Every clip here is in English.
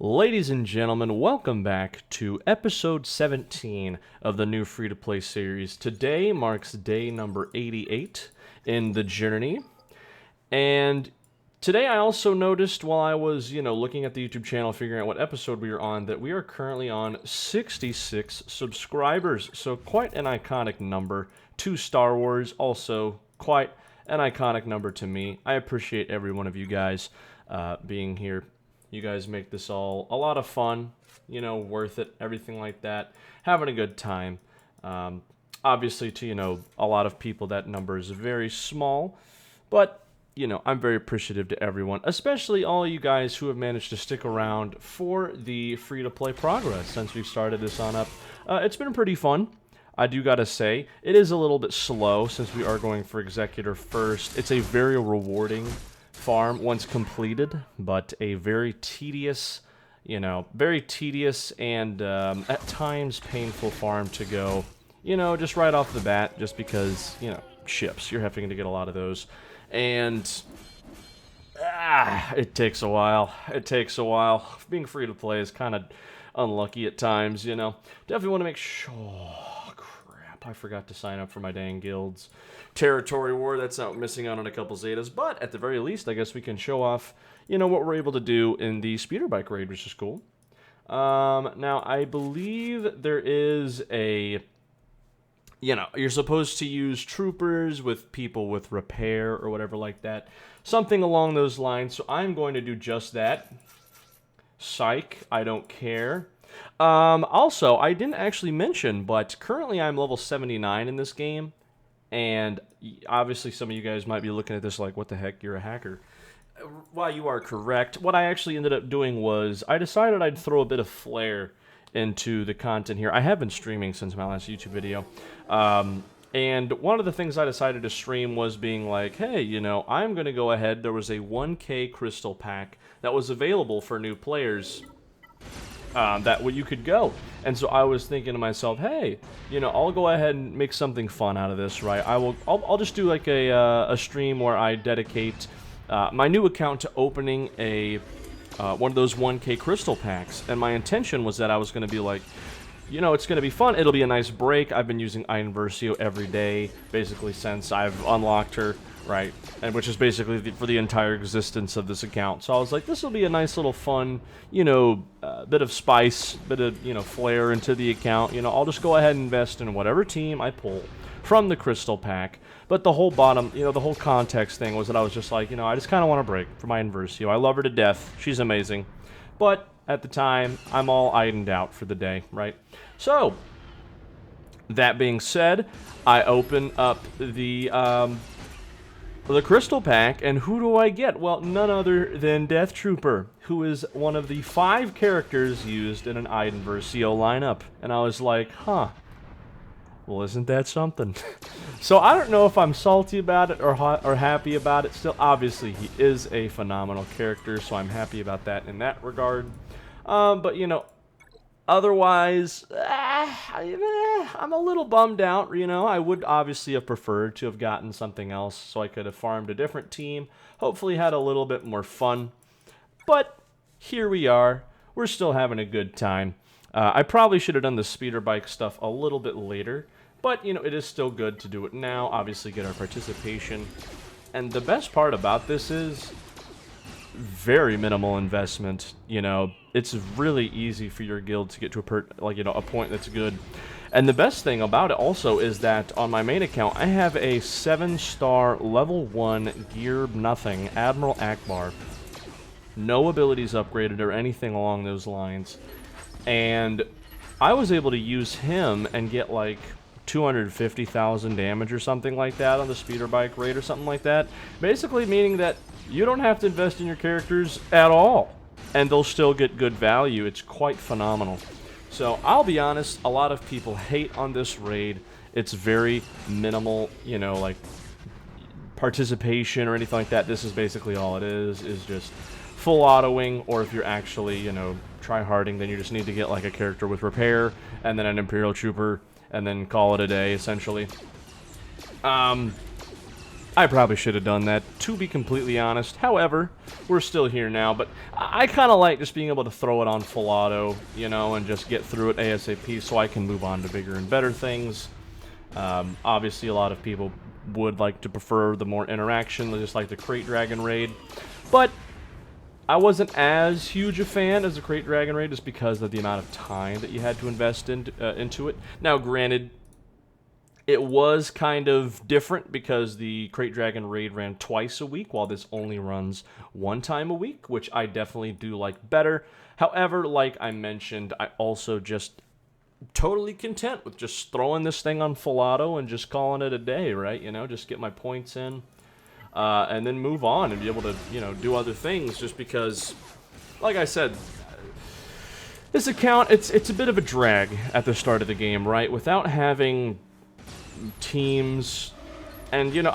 Ladies and gentlemen, welcome back to episode 17 of the new free-to-play series. Today marks day number 88 in the journey, and today I also noticed while I was, looking at the YouTube channel, figuring out what episode we were on, that we are currently on 66 subscribers, so quite an iconic number to Star Wars, also quite an iconic number to me. I appreciate every one of you guys being here. You guys make this all a lot of fun, worth it, everything like that. Having a good time. Obviously, to, a lot of people, that number is very small. But, I'm very appreciative to everyone, especially all of you guys who have managed to stick around for the free-to-play progress since we've started this on up. It's been pretty fun. I do gotta say, it is a little bit slow since we are going for Executor first. It's a very rewarding farm once completed, but a very tedious, and at times painful farm to go, just right off the bat, just because, ships, you're having to get a lot of those, and it takes a while. Being free to play is kind of unlucky at times, Definitely want to make sure. Oh, crap, I forgot to sign up for my dang guilds. Territory War, that's out, missing out on a couple Zetas, but at the very least, I guess we can show off, what we're able to do in the speeder bike raid, which is cool. Now, I believe there is a, you're supposed to use troopers with people with repair or whatever like that, something along those lines, so I'm going to do just that. Psych, I don't care. Also, I didn't actually mention, but currently I'm level 79 in this game. And obviously some of you guys might be looking at this like, what the heck, you're a hacker. While you are correct, what I actually ended up doing was I decided I'd throw a bit of flair into the content here. I have been streaming since my last YouTube video. And one of the things I decided to stream was being like, hey, I'm going to go ahead. There was a 1K crystal pack that was available for new players. That way you could go. And so I was thinking to myself, hey, I'll go ahead and make something fun out of this, right? I'll just do like a stream where I dedicate my new account to opening a one of those 1K crystal packs. And my intention was that I was going to be like, it's going to be fun. It'll be a nice break. I've been using Iron Versio every day, basically since I've unlocked her, right? And which is basically for the entire existence of this account. So I was like, this will be a nice little fun, bit of spice, bit of, flair into the account. I'll just go ahead and invest in whatever team I pull from the crystal pack. But the whole bottom, the whole context thing was that I was just like, I just kind of want a break from Iron Versio. I love her to death. She's amazing. But at the time, I'm all ironed out for the day, right? So, that being said, I open up the crystal pack, and who do I get? Well, none other than Death Trooper, who is one of the 5 characters used in an Iden Versio lineup. And I was like, huh, well, isn't that something? So I don't know if I'm salty about it or happy about it. Still, obviously, he is a phenomenal character, so I'm happy about that in that regard. But, otherwise, I'm a little bummed out, I would obviously have preferred to have gotten something else so I could have farmed a different team, hopefully had a little bit more fun. But here we are. We're still having a good time. I probably should have done the speeder bike stuff a little bit later, but, it is still good to do it now, obviously get our participation. And the best part about this is very minimal investment. It's really easy for your guild to get to a point that's good. And the best thing about it also is that on my main account I have a 7-star level 1 gear nothing Admiral Akbar, no abilities upgraded or anything along those lines, and I was able to use him and get like 250,000 damage or something like that on the speeder bike raid or something like that, basically meaning that you don't have to invest in your characters at all, and they'll still get good value. It's quite phenomenal. So, I'll be honest, a lot of people hate on this raid. It's very minimal, like, participation or anything like that. This is basically all it is just full autoing, or if you're actually, try-harding, then you just need to get, like, a character with repair, and then an Imperial Trooper, and then call it a day, essentially. I I probably should have done that, to be completely honest. However, we're still here now, but I kind of like just being able to throw it on full auto, you know, and just get through it ASAP so I can move on to bigger and better things. Obviously, a lot of people would like to prefer the more interaction, just like the Crate Dragon Raid, but I wasn't as huge a fan as the Crate Dragon Raid just because of the amount of time that you had to invest into it. Now, granted, it was kind of different because the Crate Dragon Raid ran twice a week, while this only runs one time a week, which I definitely do like better. However, like I mentioned, I also just totally content with just throwing this thing on full auto and just calling it a day, right? You know, just get my points in, and then move on and be able to, you know, do other things just because, like I said, this account, it's a bit of a drag at the start of the game, right? Without having teams, and you know,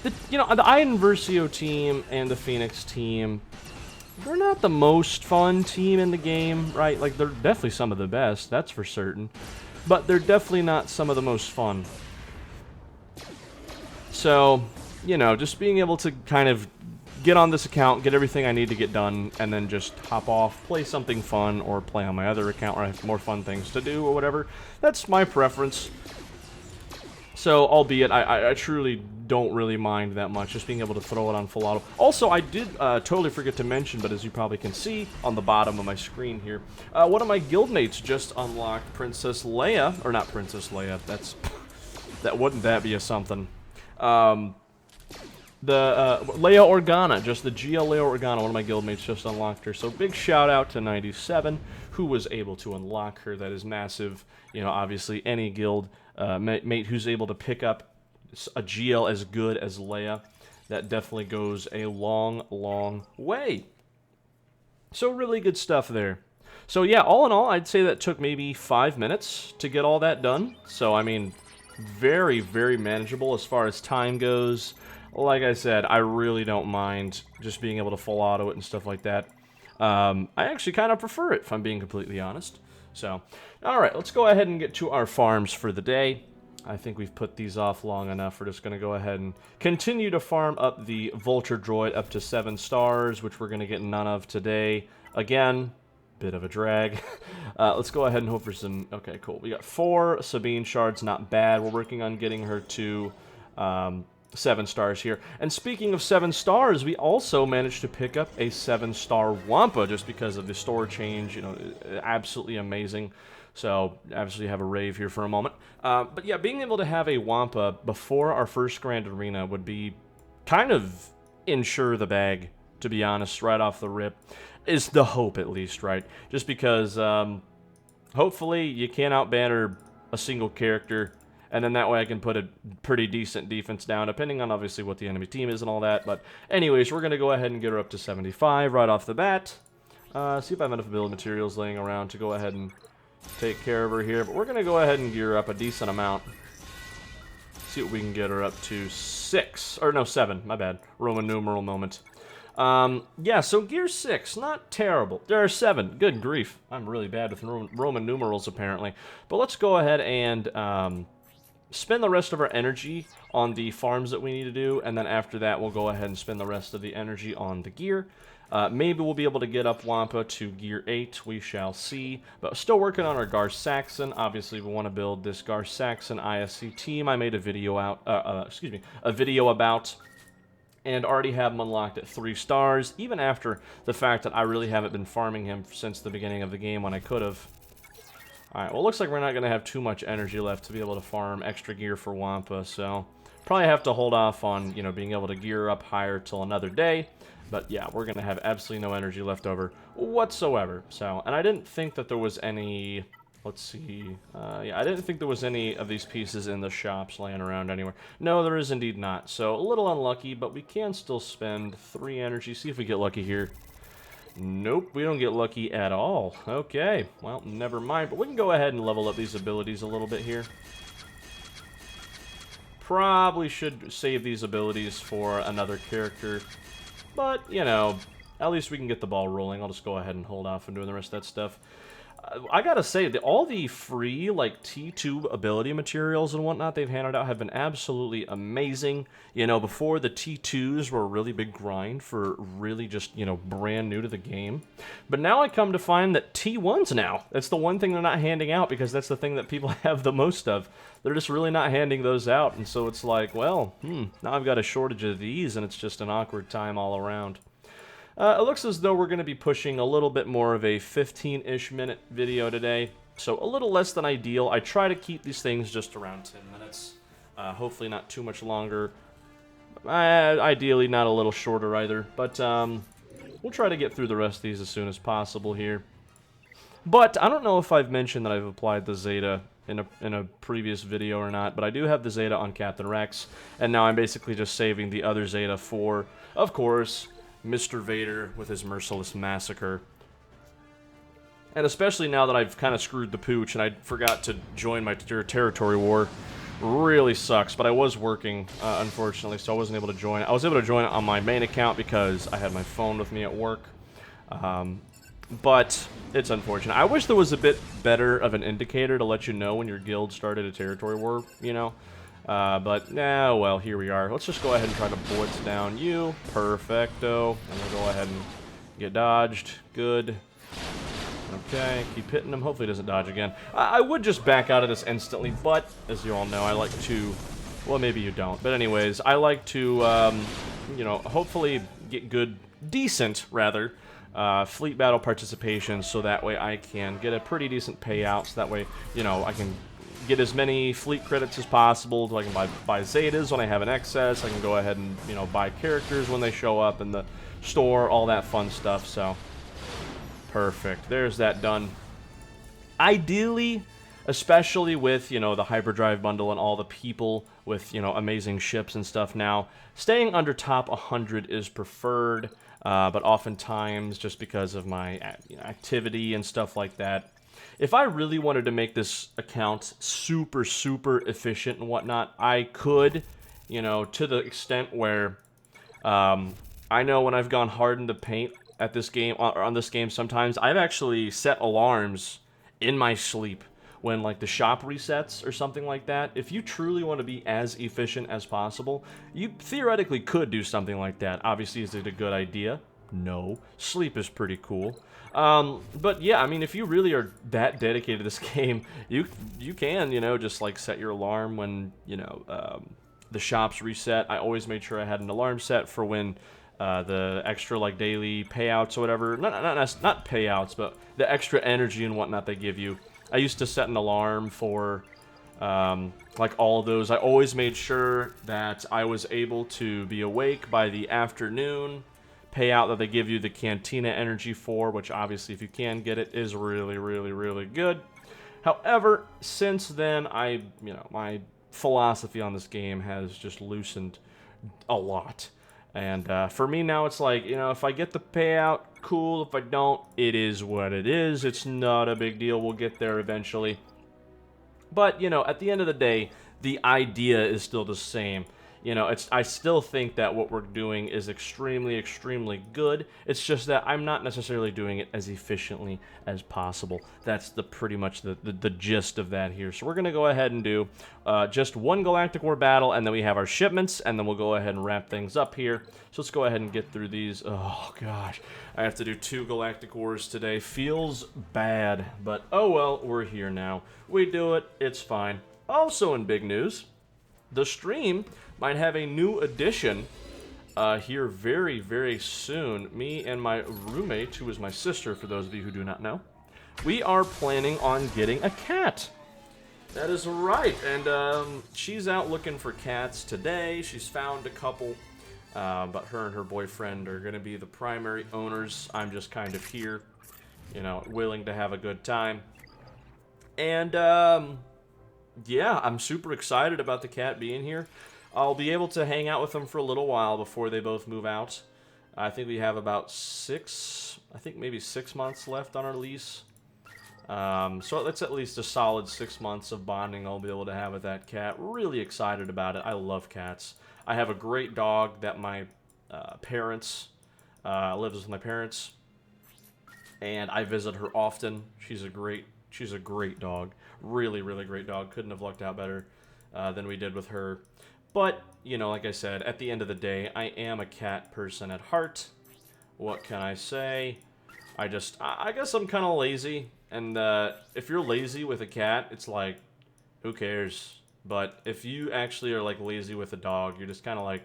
the Iron Versio team and the Phoenix team, they're not the most fun team in the game, right? Like, they're definitely some of the best, that's for certain, but they're definitely not some of the most fun. So, you know, just being able to kind of get on this account, get everything I need to get done, and then just hop off, play something fun, or play on my other account where I have more fun things to do, or whatever, that's my preference. So, albeit, I truly don't really mind that much, just being able to throw it on full auto. Also, I did totally forget to mention, but as you probably can see on the bottom of my screen here, one of my guildmates just unlocked Princess Leia, or not Princess Leia, wouldn't that be a something? The Leia Organa, just the GL Leia Organa, one of my guildmates just unlocked her. So big shout out to 97, who was able to unlock her. That is massive. You know, obviously any guild mate who's able to pick up a GL as good as Leia, that definitely goes a long, long way. So really good stuff there. So yeah, all in all, I'd say that took maybe 5 minutes to get all that done. So I mean, very, very manageable as far as time goes. Like I said, I really don't mind just being able to full auto it and stuff like that. I actually kind of prefer it, if I'm being completely honest. So, alright, let's go ahead and get to our farms for the day. I think we've put these off long enough. We're just going to go ahead and continue to farm up the Vulture Droid up to 7 stars, which we're going to get none of today. Again, bit of a drag. Let's go ahead and hope for some... Okay, cool. We got 4 Sabine shards, not bad. We're working on getting her to 7 stars here. And speaking of 7 stars, we also managed to pick up a 7-star Wampa just because of the store change. You know, absolutely amazing. So, obviously have a rave here for a moment. But yeah, being able to have a Wampa before our first Grand Arena would be kind of ensure the bag, to be honest, right off the rip. Is the hope, at least, right? Just because, hopefully, you can't out-banner a single character, and then that way I can put a pretty decent defense down, depending on, obviously, what the enemy team is and all that. But anyways, we're going to go ahead and get her up to 75 right off the bat. See if I have enough build materials laying around to go ahead and take care of her here. But we're going to go ahead and gear up a decent amount. See what we can get her up to 6. Or, no, 7. My bad. Roman numeral moment. Yeah, so gear 6, not terrible. There are 7. Good grief. I'm really bad with Roman numerals, apparently. But let's go ahead and spend the rest of our energy on the farms that we need to do, and then after that, we'll go ahead and spend the rest of the energy on the gear. Maybe we'll be able to get up Wampa to gear 8, we shall see. But still working on our Gar Saxon. Obviously, we want to build this Gar Saxon ISC team. I made a video a video about, and already have him unlocked at 3 stars, even after the fact that I really haven't been farming him since the beginning of the game when I could have. Alright, well, it looks like we're not going to have too much energy left to be able to farm extra gear for Wampa, so probably have to hold off on, you know, being able to gear up higher till another day. But yeah, we're going to have absolutely no energy left over whatsoever. So, and I didn't think that there was any... Let's see. Yeah, I didn't think there was any of these pieces in the shops laying around anywhere. No, there is indeed not. So, a little unlucky, but we can still spend 3 energy. See if we get lucky here. Nope, we don't get lucky at all. Okay, well, never mind. But we can go ahead and level up these abilities a little bit here. Probably should save these abilities for another character. But, you know, at least we can get the ball rolling. I'll just go ahead and hold off on doing the rest of that stuff. I gotta say, all the free, like, T2 ability materials and whatnot they've handed out have been absolutely amazing. You know, before the T2s were a really big grind for really just, you know, brand new to the game. But now I come to find that T1s now, that's the one thing they're not handing out because that's the thing that people have the most of. They're just really not handing those out, and so it's like, well, now I've got a shortage of these, and it's just an awkward time all around. It looks as though we're going to be pushing a little bit more of a 15-ish minute video today, so a little less than ideal. I try to keep these things just around 10 minutes, hopefully not too much longer. Ideally not a little shorter either, but we'll try to get through the rest of these as soon as possible here. But I don't know if I've mentioned that I've applied the Zeta in a previous video or not, but I do have the Zeta on Captain Rex, and now I'm basically just saving the other Zeta for, of course, Mr. Vader with his merciless massacre. And especially now that I've kind of screwed the pooch and I forgot to join my territory war. Really sucks, but I was working, unfortunately, so I wasn't able to join. I was able to join on my main account because I had my phone with me at work. But it's unfortunate. I wish there was a bit better of an indicator to let you know when your guild started a territory war, you know? But, nah, well, here we are. Let's just go ahead and try to blitz down you. Perfecto. And we'll go ahead and get dodged. Good. Okay, keep hitting him. Hopefully he doesn't dodge again. I would just back out of this instantly, but, as you all know, I like to... Well, maybe you don't. But anyways, I like to, you know, hopefully get good, decent, rather, fleet battle participation, so that way I can get a pretty decent payout, so that way, you know, I can get as many fleet credits as possible, so I can buy Zetas when I have an excess. I can go ahead and, you know, buy characters when they show up in the store, all that fun stuff, so perfect. There's that done. Ideally, especially with, you know, the hyperdrive bundle and all the people with, you know, amazing ships and stuff now, staying under top 100 is preferred, but oftentimes, just because of my activity and stuff like that, if I really wanted to make this account super, super efficient and whatnot, I could, you know, to the extent where I know when I've gone hard in the paint at this game, or on this game sometimes, I've actually set alarms in my sleep when, like, the shop resets or something like that. If you truly want to be as efficient as possible, you theoretically could do something like that. Obviously, is it a good idea? No. Sleep is pretty cool. But yeah, I mean, if you really are that dedicated to this game, you can, you know, just like set your alarm when, you know, the shops reset. I always made sure I had an alarm set for when the extra, like, daily payouts or whatever, not payouts, but the extra energy and whatnot they give you. I used to set an alarm for, like, all of those. I always made sure that I was able to be awake by the afternoon payout that they give you the Cantina energy for, which obviously, if you can get it, is really, really, really good. However, since then, you know, my philosophy on this game has just loosened a lot. And for me now, it's like, you know, if I get the payout, cool. If I don't, it is what it is. It's not a big deal. We'll get there eventually. But, you know, at the end of the day, the idea is still the same. You know, I still think that what we're doing is extremely, extremely good. It's just that I'm not necessarily doing it as efficiently as possible. That's pretty much the gist of that here. So we're going to go ahead and do just one Galactic War battle, and then we have our shipments, and then we'll go ahead and wrap things up here. So let's go ahead and get through these. Oh, gosh. I have to do 2 Galactic Wars today. Feels bad, but oh well, we're here now. We do it. It's fine. Also in big news, the stream might have a new addition here very, very soon. Me and my roommate, who is my sister, for those of you who do not know, we are planning on getting a cat. That is right, and she's out looking for cats today. She's found a couple, but her and her boyfriend are going to be the primary owners. I'm just kind of here, you know, willing to have a good time. And, yeah, I'm super excited about the cat being here. I'll be able to hang out with them for a little while before they both move out. I think we have about maybe 6 months left on our lease. So that's at least a solid 6 months of bonding I'll be able to have with that cat. Really excited about it. I love cats. I have a great dog that my parents, lives with my parents. and I visit her often. She's a great dog. Really, really great dog. Couldn't have lucked out better than we did with her. But, like I said, at the end of the day, I am a cat person at heart. What can I say? I guess I'm kind of lazy. And if you're lazy with a cat, it's like, who cares? But if you actually are, like, lazy with a dog, you're just kind of like,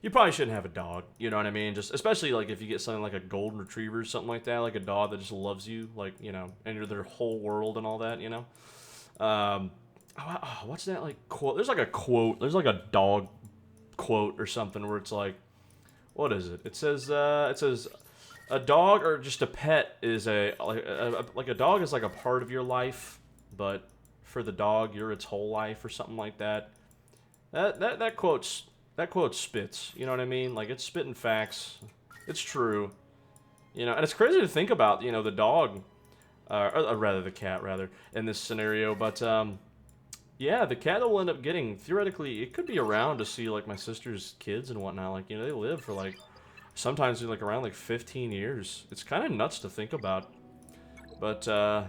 you probably shouldn't have a dog. You know what I mean? Just especially, like, if you get something like a golden retriever or something like that, like a dog that just loves you, like, and you're their whole world and all that, what's that, like, quote? There's, like, a quote. There's, like, a dog quote or something where it's like, what is it? It says, a dog or just a pet is like a dog is like a part of your life, but for the dog, you're its whole life or something like that. That quote spits. You know what I mean? Like, it's spitting facts. It's true. And it's crazy to think about. The dog, or rather the cat, rather in this scenario. But yeah, the cat will end up getting, theoretically, it could be around to see like my sister's kids and whatnot. Like, they live for like. Sometimes like around like 15 years. It's kind of nuts to think about. But I'm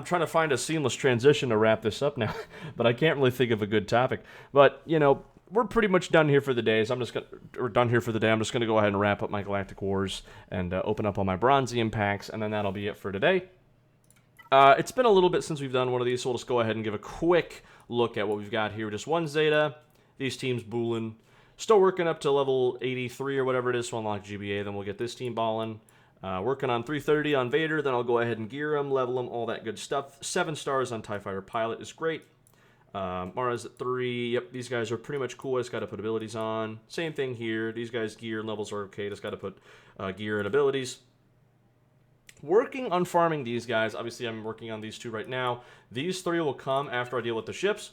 trying to find a seamless transition to wrap this up now. But I can't really think of a good topic. But, we're pretty much done here for the day. So I'm just going to go ahead and wrap up my Galactic Wars and open up all my Bronzium packs. And then that'll be it for today. It's been a little bit since we've done one of these. So we'll just go ahead and give a quick look at what we've got here. Just one Zeta. These teams Boolin'. Still working up to level 83 or whatever it is to unlock GBA. Then we'll get this team balling. Working on 330 on Vader. Then I'll go ahead and gear them, level them, all that good stuff. 7 stars on TIE Fighter Pilot is great. Mara's at 3. Yep, these guys are pretty much cool. I just got to put abilities on. Same thing here. These guys' gear and levels are okay. Just got to put gear and abilities. Working on farming these guys. Obviously, I'm working on these 2 right now. These 3 will come after I deal with the ships.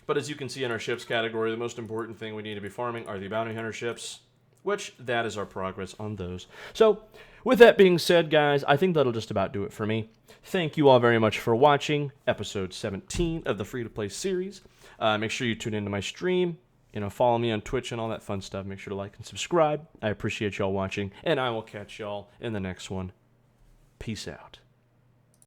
But as you can see in our ships category, the most important thing we need to be farming are the bounty hunter ships, which that is our progress on those. So, with that being said, guys, I think that'll just about do it for me. Thank you all very much for watching episode 17 of the free-to-play series. Make sure you tune into my stream. Follow me on Twitch and all that fun stuff. Make sure to like and subscribe. I appreciate y'all watching, and I will catch y'all in the next one. Peace out.